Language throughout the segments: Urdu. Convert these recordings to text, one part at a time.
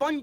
5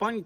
5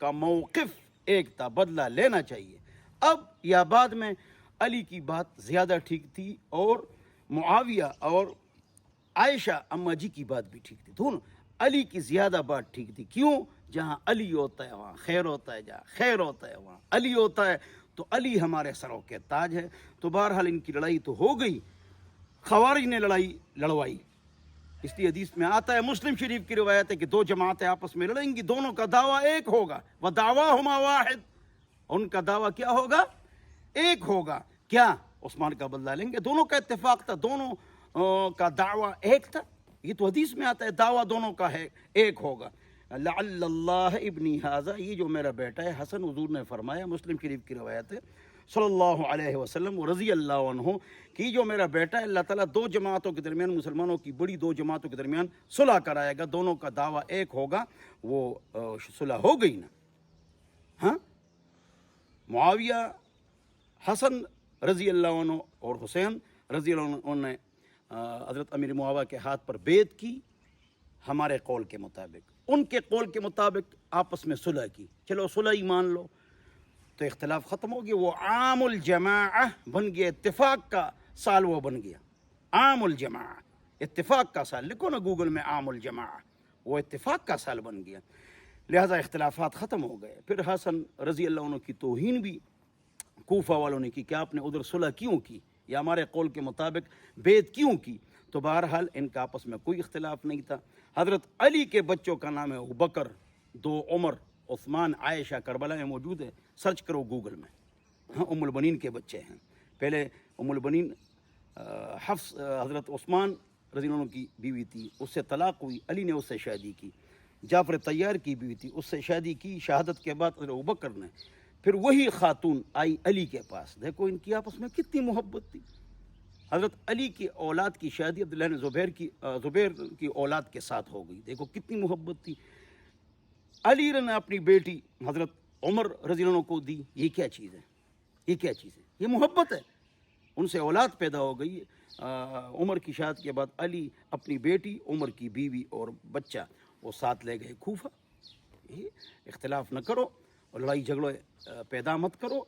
کا موقف ایک تھا, بدلہ لینا چاہیے. اب یا بعد میں علی کی بات زیادہ ٹھیک تھی اور معاویہ اور عائشہ اماں جی کی بات بھی ٹھیک تھی. دونوں علی کی زیادہ بات ٹھیک تھی. کیوں؟ جہاں علی ہوتا ہے وہاں خیر ہوتا ہے, جہاں خیر ہوتا ہے وہاں علی ہوتا ہے. تو علی ہمارے سروں کے تاج ہے. تو بہرحال ان کی لڑائی تو ہو گئی, خوارج نے لڑائی لڑوائی. اس لیے حدیث میں آتا ہے, مسلم شریف کی روایت ہے کہ دو جماعتیں آپس میں لڑیں گی, دونوں کا دعویٰ ایک ہوگا. وَدَعْوَاهُمَا وَاحِدٌ, ان کا دعویٰ کیا ہوگا؟ ایک ہوگا. کیا؟ عثمان کا بدلہ لیں گے. دونوں کا اتفاق تھا, دونوں کا دعویٰ ایک تھا. یہ تو حدیث میں آتا ہے دعویٰ دونوں کا ہے ایک ہوگا. لعل اللہ ابنی ھذا, یہ جو میرا بیٹا ہے حسن, حضور نے فرمایا, مسلم شریف کی روایت ہے صلی اللہ علیہ وسلم رضی اللہ عنہ, کہ جو میرا بیٹا ہے اللہ تعالیٰ دو جماعتوں کے درمیان, مسلمانوں کی بڑی دو جماعتوں کے درمیان صلح کرائے گا. دونوں کا دعویٰ ایک ہوگا. وہ صلح ہو گئی نا. ہاں, معاویہ, حسن رضی اللہ عنہ اور حسین رضی اللہ عنہ نے حضرت امیر معاویہ کے ہاتھ پر بیعت کی ہمارے قول کے مطابق. ان کے قول کے مطابق آپس میں صلح کی. چلو صلح ہی مان لو, تو اختلاف ختم ہو گیا. وہ عام الجماعہ بن گیا, اتفاق کا سال وہ بن گیا. عام الجماعہ, اتفاق کا سال. لکھو نا گوگل میں عام الجماعہ, وہ اتفاق کا سال بن گیا. لہذا اختلافات ختم ہو گئے. پھر حسن رضی اللہ عنہ کی توہین بھی کوفہ والوں نے کی کہ آپ نے ادھر صلح کیوں کی, یا ہمارے قول کے مطابق بیعت کیوں کی. تو بہرحال ان کا آپس میں کوئی اختلاف نہیں تھا. حضرت علی کے بچوں کا نام ہے ابوبکر, دو عمر, عثمان, عائشہ, کربلا میں موجود ہے, سرچ کرو گوگل میں. ہاں, ام البنین کے بچے ہیں. پہلے ام البنین حفص حضرت عثمان رضی اللہ عنہ کی بیوی تھی, اس سے طلاق ہوئی, علی نے اس سے شادی کی. جعفر طیار کی بیوی تھی, اس سے شادی کی شہادت کے بعد حضرت ابوبکر نے. پھر وہی خاتون آئی علی کے پاس. دیکھو ان کی آپس میں کتنی محبت تھی. حضرت علی کی اولاد کی شادی عبداللہ نے زبیر کی اولاد کے ساتھ ہو گئی. دیکھو کتنی محبت تھی. علی نے اپنی بیٹی حضرت عمر رضی اللہ عنہ کو دی. یہ کیا چیز ہے؟ یہ کیا چیز ہے؟ یہ محبت ہے. ان سے اولاد پیدا ہو گئی. عمر کی شادی کے بعد علی اپنی بیٹی, عمر کی بیوی اور بچہ وہ ساتھ لے گئے کوفہ. یہ اختلاف نہ کرو اور لڑائی جھگڑے پیدا مت کرو.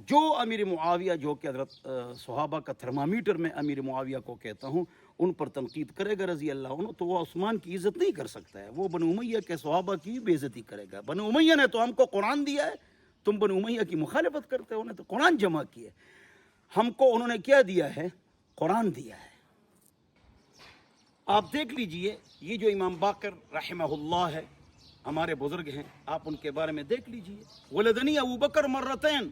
جو امیر معاویہ, جو کہ حضرت صحابہ کا تھرمامیٹر میں امیر معاویہ کو کہتا ہوں, ان پر تنقید کرے گا رضی اللہ عنہ, تو وہ عثمان کی عزت نہیں کر سکتا ہے. وہ بنو امیہ کے صحابہ کی بے عزتی کرے گا. بنو امیہ نے تو ہم کو قرآن دیا ہے, تم بنو امیہ کی مخالفت کرتے ہو. انہیں تو قرآن جمع کیا ہے. ہم کو انہوں نے کیا دیا ہے؟ قرآن دیا ہے. آپ دیکھ لیجئے, یہ جو امام باقر رحمہ اللہ ہے, ہمارے بزرگ ہیں, آپ ان کے بارے میں دیکھ لیجئے. ولدنی ابو بکر مرتین,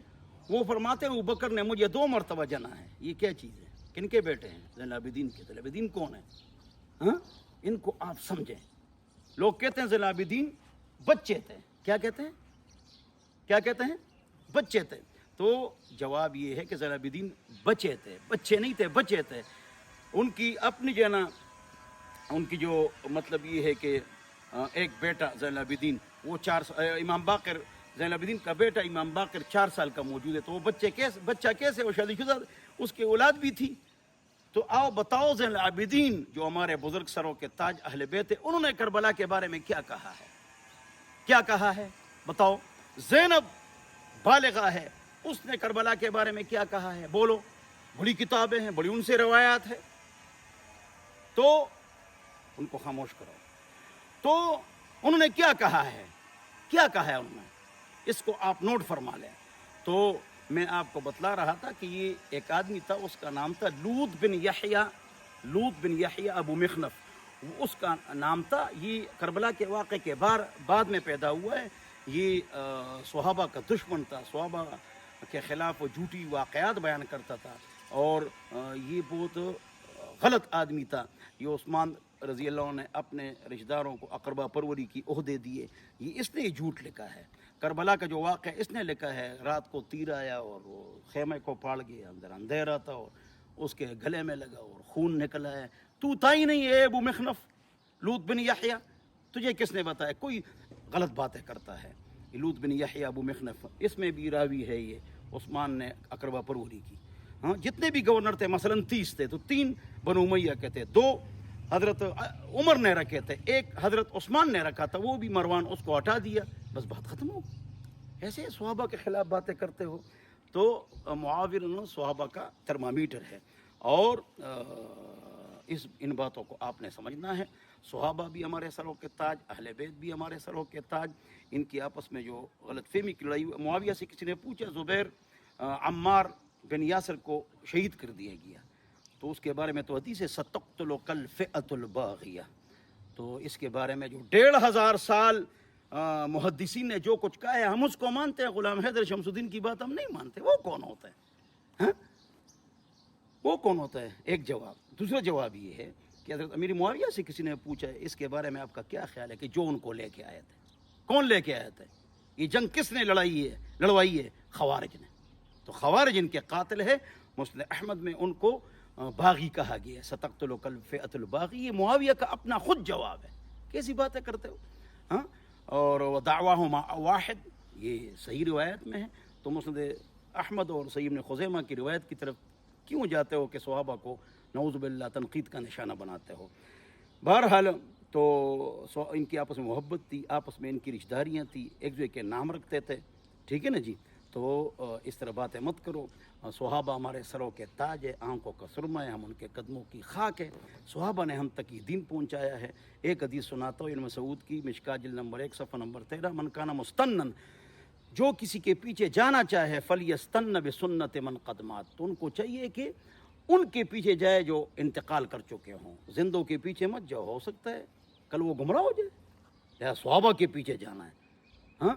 وہ فرماتے ہیں ابو بکر نے مجھے 2 مرتبہ جنا ہے. یہ کیا چیز ہے؟ کن کے بیٹے ہیں؟ زین العابدین کے. زین العابدین کون ہے؟ ہاں, ان کو آپ سمجھیں. لوگ کہتے ہیں زین العابدین بچے تھے. کیا کہتے ہیں؟ کیا کہتے ہیں؟ بچے تھے. تو جواب یہ ہے کہ زین العابدین بچے تھے, بچے نہیں تھے, بچے تھے. ان کی اپنی جو ہے نا, ان کی جو مطلب یہ ہے کہ ایک بیٹا زین العابدین, وہ امام باقر, زین العابدین کا بیٹا امام باقر 4 سال کا موجود ہے. تو وہ بچہ کیسے؟ وہ شادی شدہ, اس کی اولاد بھی تھی. تو آؤ بتاؤ, زین العابدین جو ہمارے بزرگ سروں کے تاج اہل بیت ہیں, انہوں نے کربلا کے بارے میں کیا کہا ہے؟ کیا کہا ہے بتاؤ. زینب بالغہ ہے, اس نے کربلا کے بارے میں کیا کہا ہے؟ بولو. بڑی کتابیں ہیں, بڑی ان سے روایات ہے, تو ان کو خاموش کرو. تو انہوں نے کیا کہا ہے؟ کیا کہا ہے انہوں نے؟ اس کو آپ نوٹ فرما لیں. تو میں آپ کو بتلا رہا تھا کہ یہ ایک آدمی تھا, اس کا نام تھا لوط بن یحییٰ ابو مخنف, اس کا نام تھا. یہ کربلا کے واقعے کے بعد میں پیدا ہوا ہے. یہ صحابہ کا دشمن تھا, صحابہ کے خلاف وہ جھوٹی واقعات بیان کرتا تھا, اور یہ بہت غلط آدمی تھا. یہ عثمان رضی اللہ عنہ نے اپنے رشتہ داروں کو اقربا پروری کی عہدے دیے. یہ اس نے جھوٹ لکھا ہے. کربلا کا جو واقعہ اس نے لکھا ہے, رات کو تیر آیا اور وہ خیمے کو پھاڑ گیا, اندر اندھیرا تھا اور اس کے گلے میں لگا اور خون نکلا ہے. تو تھا ہی نہیں ہے ابو مخنف, لوط بن یحییٰ. تجھے کس نے بتایا؟ کوئی غلط باتیں کرتا ہے. لوط بن یحییٰ ابو مخنف, اس میں بھی راوی ہے یہ عثمان نے اقربا پروری کی. ہاں, جتنے بھی گورنر تھے مثلاً 30 تھے, تو 3 بنو امیہ کے تھے, 2 حضرت عمر نے رکھے تھے, 1 حضرت عثمان نے رکھا تھا, وہ بھی مروان اس کو ہٹا دیا. بس بات ختم ہو. ایسے صحابہ کے خلاف باتیں کرتے ہو. تو معاویہ صحابہ کا تھرمامیٹر ہے، اور ان باتوں کو آپ نے سمجھنا ہے. صحابہ بھی ہمارے سروں کے تاج، اہل بیت بھی ہمارے سروں کے تاج. ان کی آپس میں جو غلط فہمی کی لڑائی، معاویہ سے کسی نے پوچھا زبیر عمار بن یاسر کو شہید کر دیا گیا، تو اس کے بارے میں تو حدیث ہے ستقتلک الفئۃ الباغیہ. تو اس کے بارے میں جو 1500 سال محدثین نے جو کچھ کہا ہے ہم اس کو مانتے ہیں. غلام حیدر شمس الدین کی بات ہم نہیں مانتے. وہ کون ہوتا ہے؟ ہاں، وہ کون ہوتا ہے؟ ایک جواب. دوسرا جواب یہ ہے کہ حضرت امیر معاویہ سے کسی نے پوچھا ہے اس کے بارے میں آپ کا کیا خیال ہے کہ جو ان کو لے کے آئے تھے، کون لے کے آیا تھے؟ یہ جنگ کس نے لڑوائی ہے؟ خوارج نے. تو خوارج ان کے قاتل ہے. مسند احمد میں ان کو باغی کہا گیا ہے، ستقتلک الفئۃ الباغی. یہ معاویہ کا اپنا خود جواب ہے. کیسی باتیں کرتے ہو؟ ہاں. اور دعواہم واحد، یہ صحیح روایت میں ہے. تو مسند احمد اور صحیح ابن خزیمہ کی روایت کی طرف کیوں جاتے ہو کہ صحابہ کو نعوذ باللہ تنقید کا نشانہ بناتے ہو؟ بہرحال تو ان کی آپس میں محبت تھی، آپس میں ان کی رشتہ داریاں تھیں، ایک دوسرے کے نام رکھتے تھے. ٹھیک ہے نا جی؟ تو اس طرح باتیں مت کرو. صحابہ ہمارے سروں کے تاج ہے، آنکھوں کا سرما ہے، ہم ان کے قدموں کی خاک ہے. صحابہ نے ہم تک یہ دین پہنچایا ہے. ایک حدیث سناتا ہوں ابن مسعود کی، مشکاۃ جلد نمبر 1 صفحہ نمبر 13، من کان مستنن، جو کسی کے پیچھے جانا چاہے فلیستن بسنت من قد مات، تو ان کو چاہیے کہ ان کے پیچھے جائے جو انتقال کر چکے ہوں. زندوں کے پیچھے مت جاؤ، ہو سکتا ہے کل وہ گمراہ ہو جائے. یا صحابہ کے پیچھے جانا ہے. ہاں،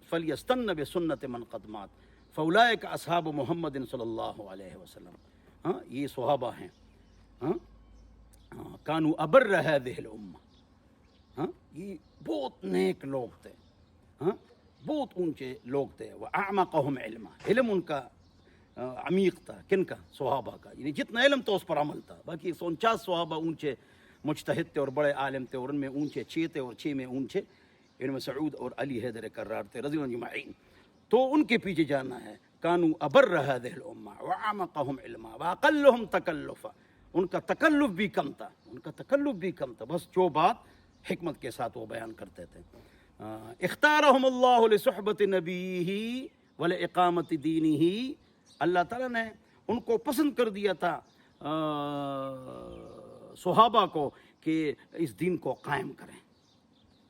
فلیستن بسنت من قد مات فاولئک اصحاب محمد صلی اللہ علیہ وسلم. ہاں، یہ صحابہ ہیں. ہاں، کانوا ابر ہذہ الامہ. ہاں، یہ بہت نیک لوگ تھے. ہاں، بہت اونچے لوگ تھے. واعمقہم علما، علم ان کا عمیق تھا. کن کا؟ صحابہ کا. یعنی جتنا علم تو اس پر عمل تھا. باقی 49 صحابہ اونچے مجتہد تھے اور بڑے عالم تھے، اور ان میں اونچے 6 تھے، اور 6 میں اونچے ابن مسعود اور علی حیدر کرار تھے رضی اللہ اجمعین. تو ان کے پیچھے جانا ہے. کانوا ابر هذه الامه واعمقهم علما واقلهم تکلفا. ان کا تکلف بھی کم تھا، بس جو بات حکمت کے ساتھ وہ بیان کرتے تھے. اختارهم اللہ لصحبت نبیہ ولاقامت دینہ. اللہ تعالیٰ نے ان کو پسند کر دیا تھا صحابہ کو کہ اس دین کو قائم کریں،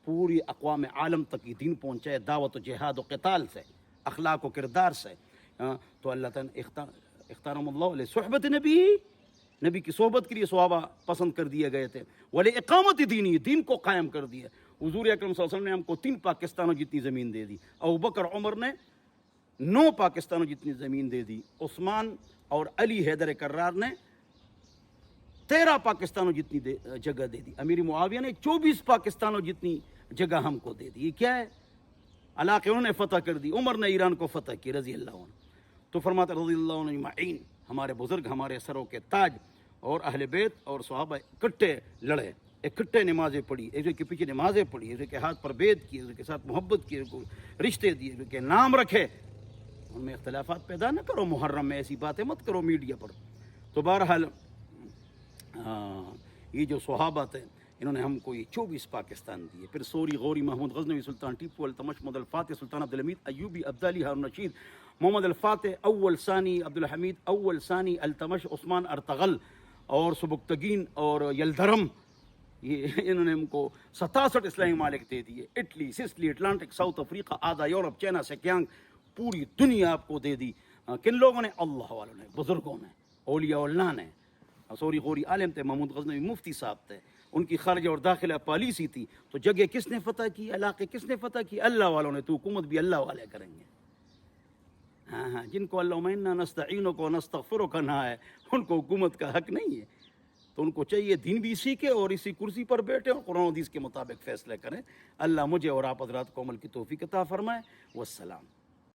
پوری اقوام عالم تک یہ دین پہنچائے، دعوت و جہاد و قتال سے، اخلاق و کردار سے. تو اللہ تعالیٰ نے اختارهم اللہ علیہ صحبت نبی کی صحبت کے لیے صحابہ پسند کر دیے گئے تھے. ولاقامت دینی، دین کو قائم کر دیا. حضور اکرم صلی اللہ علیہ وسلم نے ہم کو 3 پاکستانوں جتنی زمین دے دی. ابوبکر عمر نے 9 پاکستانوں جتنی زمین دے دی. عثمان اور علی حیدر کرار نے 13 پاکستانوں جتنی جگہ دے دی. امیر معاویہ نے 24 پاکستانوں جتنی جگہ ہم کو دے دی. یہ کیا ہے؟ علاقے انہوں نے فتح کر دی. عمر نے ایران کو فتح کی رضی اللہ عنہ. تو فرماتا رضی اللہ عنہ اجمعین، ہمارے بزرگ ہمارے سروں کے تاج، اور اہل بیت اور صحابہ اکٹھے لڑے، اکٹھے نمازیں پڑھی، ایک دوسرے کے پیچھے نمازیں پڑھی، ایک دوسرے کے ہاتھ پر بیعت کی، ایک دوسرے کے ساتھ محبت کی، رشتے دیے، ایک دوسرے کے نام رکھے. ان میں اختلافات پیدا نہ کرو. محرم میں ایسی باتیں مت کرو میڈیا پر. تو بہرحال یہ جو صحابہ تھے انہوں نے ہم کو یہ 24 پاکستان دیے. پھر سوری، غوری، محمود غزنوی، سلطان ٹیپو، التمش، محمد الفاتح، سلطان عبدالحمید ایوبی، عبدالی، ہارون رشید، محمد الفاتح اول ثانی، عبدالحمید اول ثانی، التمش، عثمان ارطغرل اور سبکتگین اور یلدرم. یہ انہوں نے ہم کو 67 اسلامی ممالک دے دیے. Italy, Sicily, Atlantic, South Africa, آدھا یورپ، چائنا، سیکیانگ، پوری دنیا آپ کو دے دی. کن لوگوں نے؟ اللہ والوں نے، بزرگوں نے، اولیاء اللہ نے. سوری غوری عالم تھے، محمود غزنوی مفتی صاحب تھے، ان کی خارجہ اور داخلہ پالیسی تھی. تو جگہ کس نے فتح کی؟ علاقے کس نے فتح کی؟ اللہ والوں نے. تو حکومت بھی اللہ والے کریں گے. ہاں، جن کو اللہم انا نستعینک و نستغفرک نہ ہے ان کو حکومت کا حق نہیں ہے. تو ان کو چاہیے دین بھی سیکھے اور اسی کرسی پر بیٹھے اور قرآن و حدیث کے مطابق فیصلے کریں. اللہ مجھے اور آپ حضرات کو عمل کی توفیق عطا فرمائے. والسلام.